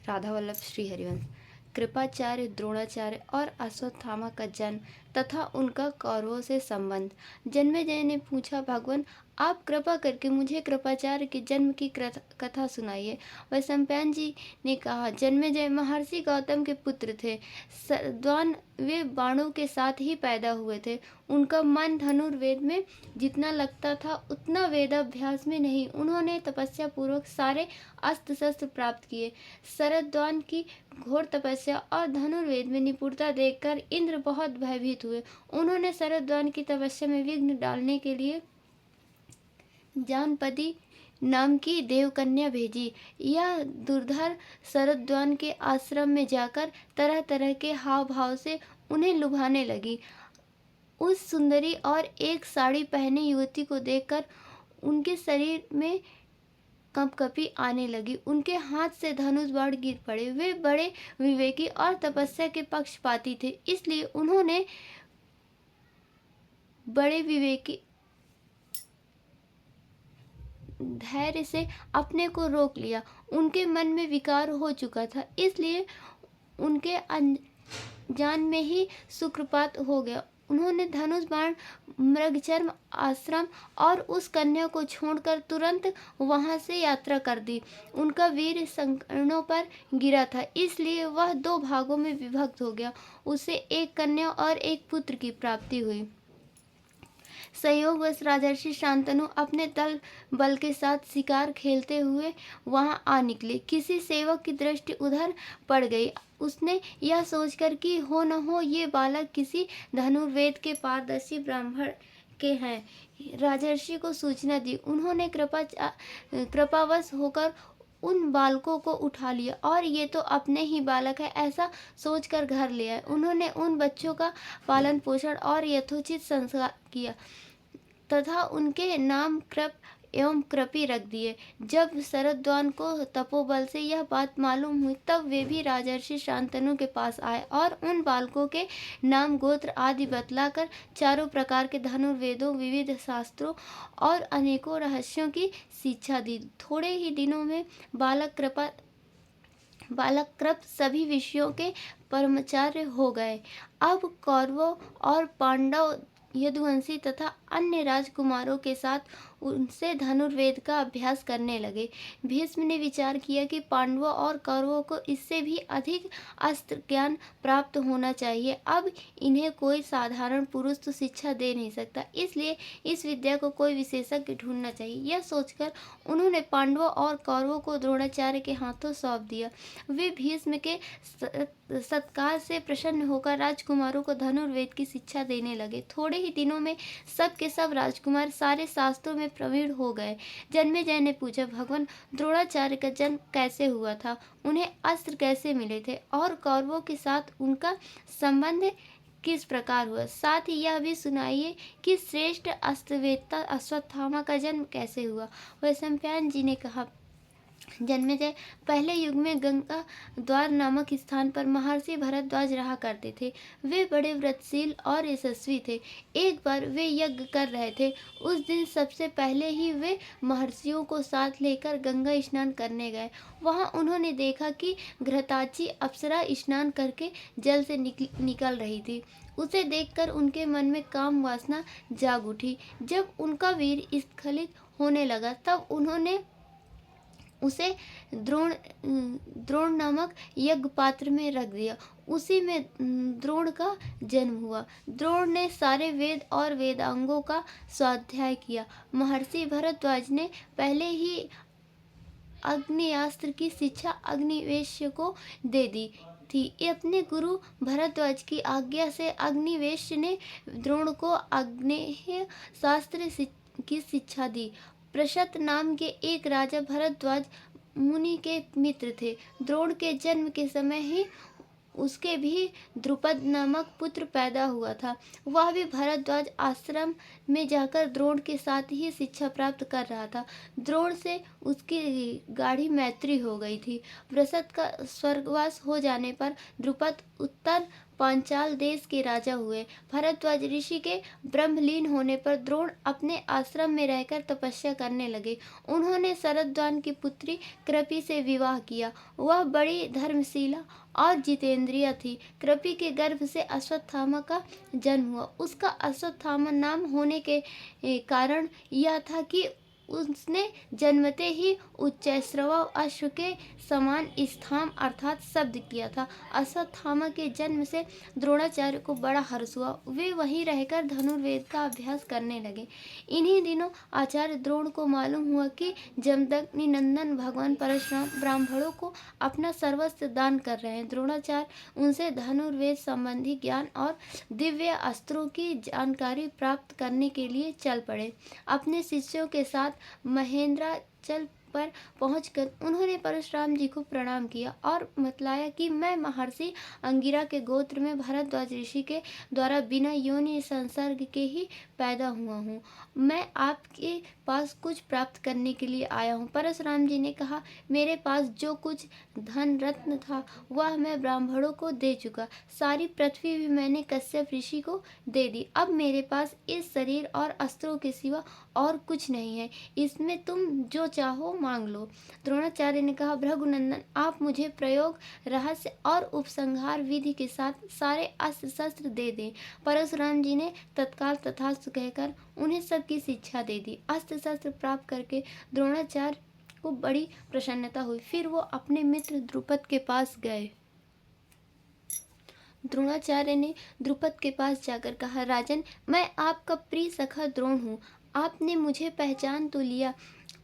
राधा वल्लभ श्री हरिवंश। कृपाचार्य, द्रोणाचार्य और अश्वत्थामा का जन्म तथा उनका कौरवों से संबंध। जन्मेजय ने पूछा, भगवान आप कृपा करके मुझे कृपाचार्य के जन्म की कथा सुनाइए। वैशंपायन जी ने कहा, जन्मेजय महर्षि गौतम के पुत्र थे। सरद्वान वे बाणों के साथ ही पैदा हुए थे। उनका मन धनुर्वेद में जितना लगता था उतना वेदाभ्यास में नहीं। उन्होंने तपस्या पूर्वक सारे अस्त्र शस्त्र प्राप्त किए। शरद्वान की घोर तपस्या और धनुर्वेद में निपुणता देखकर इंद्र बहुत भयभीत हुए। उन्होंने शरद्वान की तपस्या में विघ्न डालने के लिए जानपदी नाम की देवकन्या भेजी। यह दुर्धर शरद्वान के आश्रम में जाकर तरह तरह के हाव भाव से उन्हें लुभाने लगी। उस सुंदरी और एक साड़ी पहने युवती को देखकर उनके शरीर में कंपकपी आने लगी। उनके हाथ से धनुष बाण गिर पड़े। वे बड़े विवेकी और तपस्या के पक्षपाती थे, इसलिए उन्होंने बड़े विवेकी धैर्य से अपने को रोक लिया। उनके मन में विकार हो चुका था, इसलिए उनके अनजान में ही शुक्रपात हो गया। उन्होंने धनुष बाण, मृगचर्म आश्रम और उस कन्या को छोड़कर तुरंत वहां से यात्रा कर दी। उनका वीर संकटों पर गिरा था, इसलिए वह दो भागों में विभक्त हो गया। उसे एक कन्या और एक पुत्र की प्राप्ति हुई। संयोगवश राजर्षि शांतनु अपने दल बल के साथ शिकार खेलते हुए वहां आ निकले। किसी सेवक की दृष्टि उधर पड़ गई। उसने यह सोचकर कि हो न हो ये बालक किसी धनुर्वेद के पारदर्शी ब्राह्मण के हैं, राजर्षि को सूचना दी। उन्होंने कृपावश होकर उन बालकों को उठा लिया और ये तो अपने ही बालक है ऐसा सोचकर घर ले आए। उन्होंने उन बच्चों का पालन पोषण और यथोचित संस्कार किया तथा उनके नाम कृप एवं कृपी रख दिए। जब शरद्वान को तपोबल से यह बात मालूम हुई, तब वे भी राजर्षि शांतनु के पास आए और उन बालकों के नाम, गोत्र आदि बतलाकर चारों प्रकार के धनुर्वेदों, विविध शास्त्रों और अनेकों रहस्यों की शिक्षा दी। थोड़े ही दिनों में बालक कृप सभी विषयों के परमाचार्य हो गए। अब कौरवों और पांडव यदुवंशी तथा अन्य राजकुमारों के साथ उनसे धनुर्वेद का अभ्यास करने लगे। भीष्म ने विचार किया कि पांडवों और कौरवों को इससे भी अधिक अस्त्र ज्ञान प्राप्त होना चाहिए। अब इन्हें कोई साधारण पुरुष तो शिक्षा दे नहीं सकता, इसलिए इस विद्या को कोई विशेषज्ञ ढूंढना चाहिए। यह सोचकर उन्होंने पांडवों और कौरवों को द्रोणाचार्य के हाथों सौंप दिया। वे भीष्म के सत्कार से प्रसन्न होकर राजकुमारों को धनुर्वेद की शिक्षा देने लगे। थोड़े ही दिनों में सब के सब राजकुमार सारे शास्त्रों में प्रवीण हो गए। जन्मेजय ने पूछा, भगवान द्रोणाचार्य का जन्म कैसे हुआ था, उन्हें अस्त्र कैसे मिले थे और कौरवों के साथ उनका संबंध किस प्रकार हुआ। साथ ही यह भी सुनाइए कि श्रेष्ठ अस्त्रवेत्ता अश्वत्थामा का जन्म कैसे हुआ। वैशंपायन जी ने कहा, जन्मेजय, पहले युग में गंगा द्वार नामक स्थान पर महर्षि भरद्वाज रहा करते थे। वे बड़े व्रतशील और यशस्वी थे। एक बार वे यज्ञ कर रहे थे। उस दिन सबसे पहले ही वे महर्षियों को साथ लेकर गंगा स्नान करने गए। वहां उन्होंने देखा कि घृताची अप्सरा स्नान करके जल से निकल रही थी। उसे देखकर उनके मन में काम वासना जाग उठी। जब उनका वीर स्खलित होने लगा, तब उन्होंने उसे द्रोण नामक यज्ञ पात्र में रख दिया। उसी में द्रोण का जन्म हुआ। द्रोण ने सारे वेद और वेदांगों का स्वाध्याय किया। महर्षि भरद्वाज ने पहले ही अग्नियास्त्र की शिक्षा अग्निवेश्य को दे दी थी। अपने गुरु भरद्वाज की आज्ञा से अग्निवेश्य ने द्रोण को आग्नेय शास्त्र की शिक्षा दी। प्रशत नाम के एक राजा भरद्वाज मुनि के मित्र थे। द्रोण के जन्म के समय ही उसके भी द्रुपद नामक पुत्र पैदा हुआ था। वह भी भरद्वाज आश्रम में जाकर द्रोण के साथ ही शिक्षा प्राप्त कर रहा था। द्रोण से उसकी गाढ़ी मैत्री हो गई थी। प्रसत का स्वर्गवास हो जाने पर द्रुपद उत्तर पांचाल देश के राजा हुए। भरद्वाज ऋषि के ब्रह्मलीन होने पर द्रोण अपने आश्रम में रहकर तपस्या करने लगे। उन्होंने शरद्वान की पुत्री कृपि से विवाह किया। वह बड़ी धर्मशीला और जितेंद्रिय थी। कृपि के गर्भ से अश्वत्थामा का जन्म हुआ। उसका अश्वत्थामा नाम होने के कारण यह था कि उसने जन्मते ही उच्चैःश्रवा अश्व के समान स्थाम अर्थात शब्द किया था। अश्वत्थामा के जन्म से द्रोणाचार्य को बड़ा हर्ष हुआ। वे वहीं रहकर धनुर्वेद का अभ्यास करने लगे। इन्हीं दिनों आचार्य द्रोण को मालूम हुआ कि जमदग्नि नंदन भगवान परशुराम ब्राह्मणों को अपना सर्वस्व दान कर रहे हैं। द्रोणाचार्य उनसे धनुर्वेद संबंधी ज्ञान और दिव्य अस्त्रों की जानकारी प्राप्त करने के लिए चल पड़े। अपने शिष्यों के साथ महेंद्राचल पर पहुंचकर उन्होंने परशुराम जी को प्रणाम किया और बतलाया कि मैं महर्षि अंगिरा के गोत्र में भरद्वाज ऋषि के द्वारा बिना योनि संसर्ग के ही पैदा हुआ हूँ। मैं आपके पास कुछ प्राप्त करने के लिए आया हूँ। परशुराम जी ने कहा, मेरे पास जो कुछ धन रत्न था वह मैं ब्राह्मणों को दे चुका। सारी पृथ्वी भी मैंने कश्यप ऋषि को दे दी। अब मेरे पास इस शरीर और अस्त्रों के सिवा और कुछ नहीं है। इसमें तुम जो चाहो मांग लो। द्रोणाचार्य ने कहा, भृगुनंदन, आप मुझे प्रयोग, रहस्य और उपसंहार विधि के साथ सारे अस्त्र शस्त्र दे दें। परशुराम जी ने तत्काल तथास्तु कहकर उन्हें सबकी शिक्षा दे दी। अस्त्र शस्त्र प्राप्त करके द्रोणाचार्य को बड़ी प्रसन्नता हुई। फिर वो अपने मित्र द्रुपद के पास गए। द्रोणाचार्य ने द्रुपद के पास जाकर कहा, राजन, मैं आपका प्रिय सखा द्रोण हूँ। आपने मुझे पहचान तो लिया।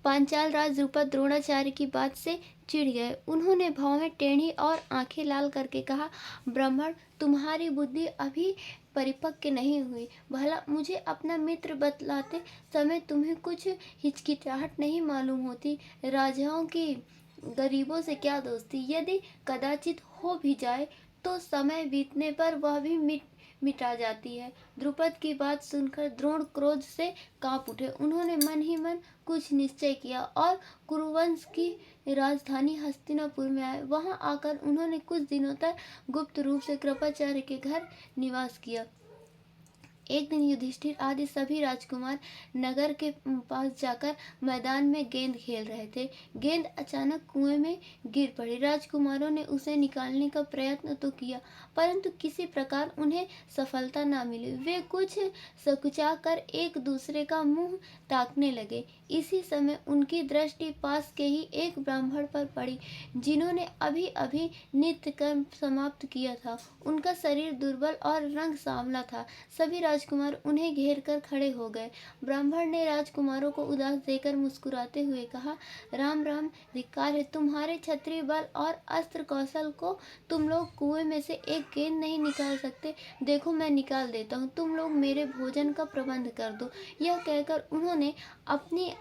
पांचाल राज द्रुपद द्रोणाचार्य की बात से चिढ़ गए। उन्होंने भौहें टेढ़ी और आंखें लाल करके कहा, ब्राह्मण, तुम्हारी बुद्धि अभी परिपक्व नहीं हुई। भला मुझे अपना मित्र बतलाते समय तुम्हें कुछ हिचकिचाहट नहीं मालूम होती? राजाओं की गरीबों से क्या दोस्ती? यदि कदाचित हो भी जाए तो समय बीतने पर वह भी मिटा जाती है। द्रुपद की बात सुनकर द्रोण क्रोध से कांप उठे। उन्होंने मन ही मन कुछ निश्चय किया और कुरुवंश की राजधानी हस्तिनापुर में आए। वहां आकर उन्होंने कुछ दिनों तक गुप्त रूप से कृपाचार्य के घर निवास किया। एक दिन युधिष्ठिर आदि सभी राजकुमार नगर के पास जाकर मैदान में गेंद खेल रहे थे। गेंद अचानक कुएं में गिर पड़ी। राजकुमारों ने उसे निकालने का प्रयत्न तो किया, परंतु किसी प्रकार उन्हें सफलता न मिली। वे कुछ सकुचाकर एक दूसरे का मुंह ताकने लगे। इसी समय उनकी दृष्टि पास के ही एक ब्राह्मण पर पड़ी, जिन्होंने अभी अभी नित्य कर्म समाप्त किया था। उनका शरीर दुर्बल और रंग सांवला था। सभी राजकुमार उन्हें घेर कर खड़े हो गए। ब्राह्मण ने राजकुमारों को उदास देकर मुस्कुराते हुए कहा, राम राम, धिक्कार है तुम्हारे क्षत्रिय बल और अस्त्र कौशल को। तुम लोग कुएं में से एक गेंद नहीं निकाल सकते? देखो, मैं निकाल देता हूँ, तुम लोग मेरे भोजन का प्रबंध कर दो। यह कहकर उन्होंने अपनी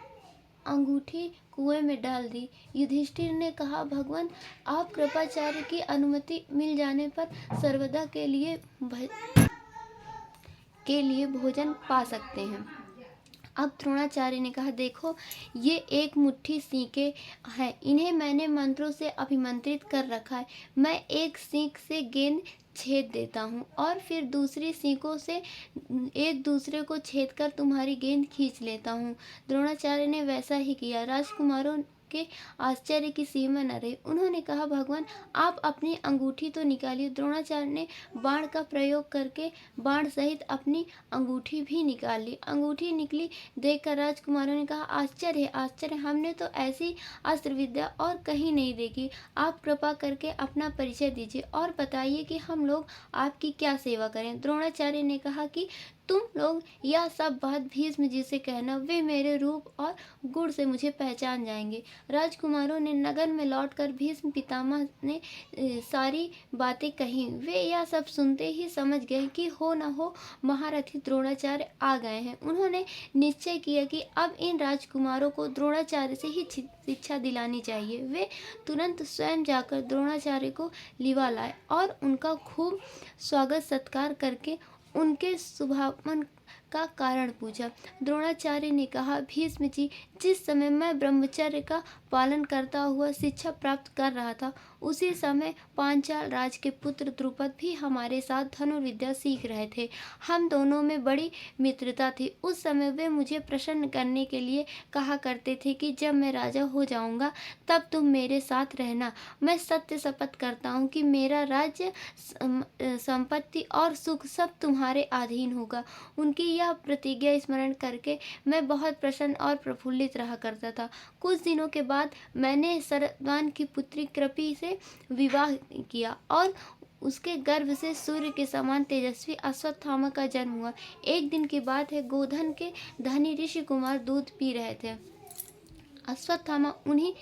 अंगूठी कुएं में डाल दी। युधिष्ठिर ने कहा, भगवान, आप कृपाचार्य की अनुमति मिल जाने पर सर्वदा के लिए भोजन पा सकते हैं। अब द्रोणाचार्य ने कहा, देखो, ये एक मुट्ठी सींकें हैं। इन्हें मैंने मंत्रों से अभिमंत्रित कर रखा है। मैं एक सींक से गेंद छेद देता हूँ और फिर दूसरी सींकों से एक दूसरे को छेद कर तुम्हारी गेंद खींच लेता हूँ। द्रोणाचार्य ने वैसा ही किया। राजकुमारों के आश्चर्य की सीमा न रही। उन्होंने कहा, भगवान, आप अपनी अंगूठी तो निकालिए। द्रोणाचार्य ने बाण का प्रयोग करके बाण सहित अपनी अंगूठी भी निकाल ली। अंगूठी निकली देखकर राजकुमारों ने कहा, आश्चर्य, आश्चर्य, हमने तो ऐसी अस्त्र विद्या और कहीं नहीं देखी। आप कृपा करके अपना परिचय दीजिए और बताइए कि हम लोग आपकी क्या सेवा करें। द्रोणाचार्य ने कहा कि तुम लोग यह सब बात भीष्म जी से कहना, वे मेरे रूप और गुण से मुझे पहचान जाएंगे। राजकुमारों ने नगर में लौटकर भीष्म पितामह ने सारी बातें कही। वे यह सब सुनते ही समझ गए कि हो न हो महारथी द्रोणाचार्य आ गए हैं। उन्होंने निश्चय किया कि अब इन राजकुमारों को द्रोणाचार्य से ही शिक्षा दिलानी चाहिए। वे तुरंत स्वयं जाकर द्रोणाचार्य को लिवा लाए और उनका खूब स्वागत सत्कार करके उनके शुभागमन का कारण पूछा। द्रोणाचार्य ने कहा, भीष्म जी, जिस समय मैं ब्रह्मचर्य का पालन करता हुआ शिक्षा प्राप्त कर रहा था, उसी समय पांचाल राज के पुत्र द्रुपद भी हमारे साथ धनुर्विद्या सीख रहे थे। हम दोनों में बड़ी मित्रता थी। उस समय वे मुझे प्रसन्न करने के लिए कहा करते थे कि जब मैं राजा हो जाऊंगा तब तुम मेरे साथ रहना। मैं सत्य शपथ करता हूँ कि मेरा राज्य, संपत्ति और सुख सब तुम्हारे अधीन होगा। उनकी यह प्रतिज्ञा स्मरण करके मैं बहुत प्रसन्न और प्रफुल्लित रहा करता था। कुछ दिनों के बाद मैंने शरद्वान की पुत्री कृपि से विवाह किया और उसके गर्भ से सूर्य के समान तेजस्वी अश्वत्थामा का जन्म हुआ। एक दिन की बात है, गोधन के धनी ऋषि कुमार दूध पी रहे थे। अश्वत्थामा उन्हें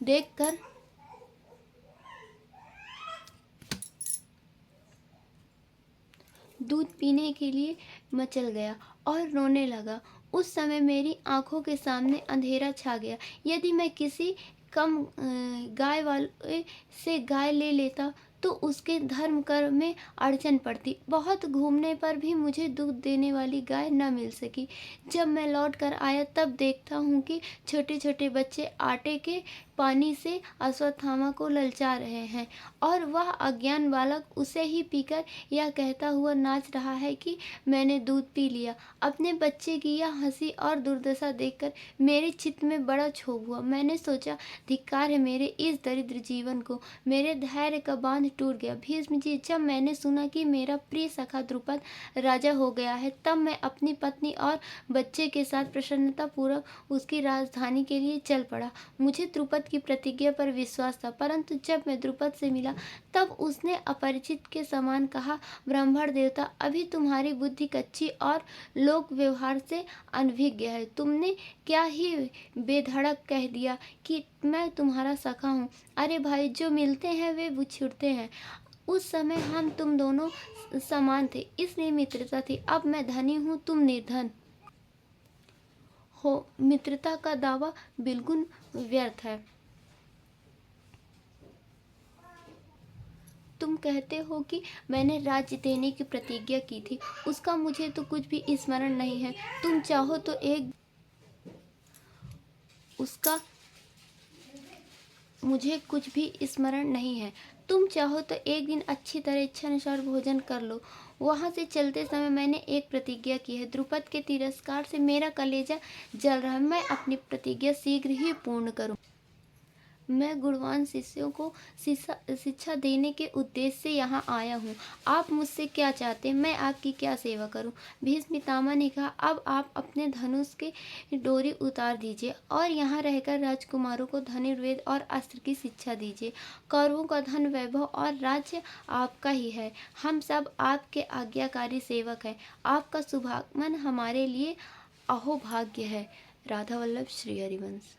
देखकर दूध पीने के लिए मचल गया और रोने लगा। उस समय मेरी आंखों के सामने अंधेरा छा गया। यदि मैं किसी कम गाय वाले से गाय ले लेता तो उसके धर्म कर्म में अड़चन पड़ती। बहुत घूमने पर भी मुझे दूध देने वाली गाय न मिल सकी। जब मैं लौट कर आया तब देखता हूँ कि छोटे छोटे बच्चे आटे के पानी से अश्वत्थामा को ललचा रहे हैं और वह अज्ञान बालक उसे ही पीकर यह कहता हुआ नाच रहा है कि मैंने दूध पी लिया। अपने बच्चे की यह हंसी और दुर्दशा देखकर मेरे चित्त में बड़ा क्षोभ हुआ। मैंने सोचा, धिक्कार है मेरे इस दरिद्र जीवन को। मेरे धैर्य का बांध टूट गया। भीष्म जी, जब मैंने सुना कि मेरा प्रिय सखा द्रुपद राजा हो गया है तब मैं अपनी पत्नी और बच्चे के साथ प्रसन्नता पूर्वक उसकी राजधानी के लिए चल पड़ा। मुझे द्रुपद की प्रतिज्ञा पर विश्वास था, परंतु जब मैं द्रुपद से मिला तब उसने अपरिचित के समान कहा, ब्राह्मण देवता, अभी तुम्हारी बुद्धि कच्ची और लोक व्यवहार से अनभिज्ञ है। तुमने क्या ही बेधड़क कह दिया कि मैं तुम्हारा सखा हूँ। अरे भाई, जो मिलते हैं वे बिछुड़ते हैं। उस समय हम तुम दोनों समान थे, इसलिए मित्रता थी। अब मैं धनी हूँ, तुम निर्धन हो। मित्रता का दावा बिल्कुल व्यर्थ है। तुम कहते हो कि मैंने राज्य देने की प्रतिज्ञा की थी, उसका मुझे तो कुछ भी स्मरण नहीं है। तुम चाहो तो एक उसका मुझे कुछ भी स्मरण नहीं है। तुम चाहो तो एक दिन अच्छी तरह इच्छानुसार भोजन कर लो। वहां से चलते समय मैंने एक प्रतिज्ञा की है। द्रुपद के तिरस्कार से मेरा कलेजा जल रहा है। मैं अपनी प्रतिज्ञा शीघ्र ही पूर्ण करूँ। मैं गुणवान शिष्यों को शिक्षा देने के उद्देश्य से यहाँ आया हूँ। आप मुझसे क्या चाहते हैं? मैं आपकी क्या सेवा करूँ? भीष्म पितामह ने कहा, अब आप अपने धनुष के डोरी उतार दीजिए और यहाँ रहकर राजकुमारों को धनुर्वेद और अस्त्र की शिक्षा दीजिए। कौरवों का धन, वैभव और राज्य आपका ही है। हम सब आपके आज्ञाकारी सेवक हैं। आपका शुभागमन हमारे लिए अहोभाग्य है। राधा वल्लभ श्री हरिवंश।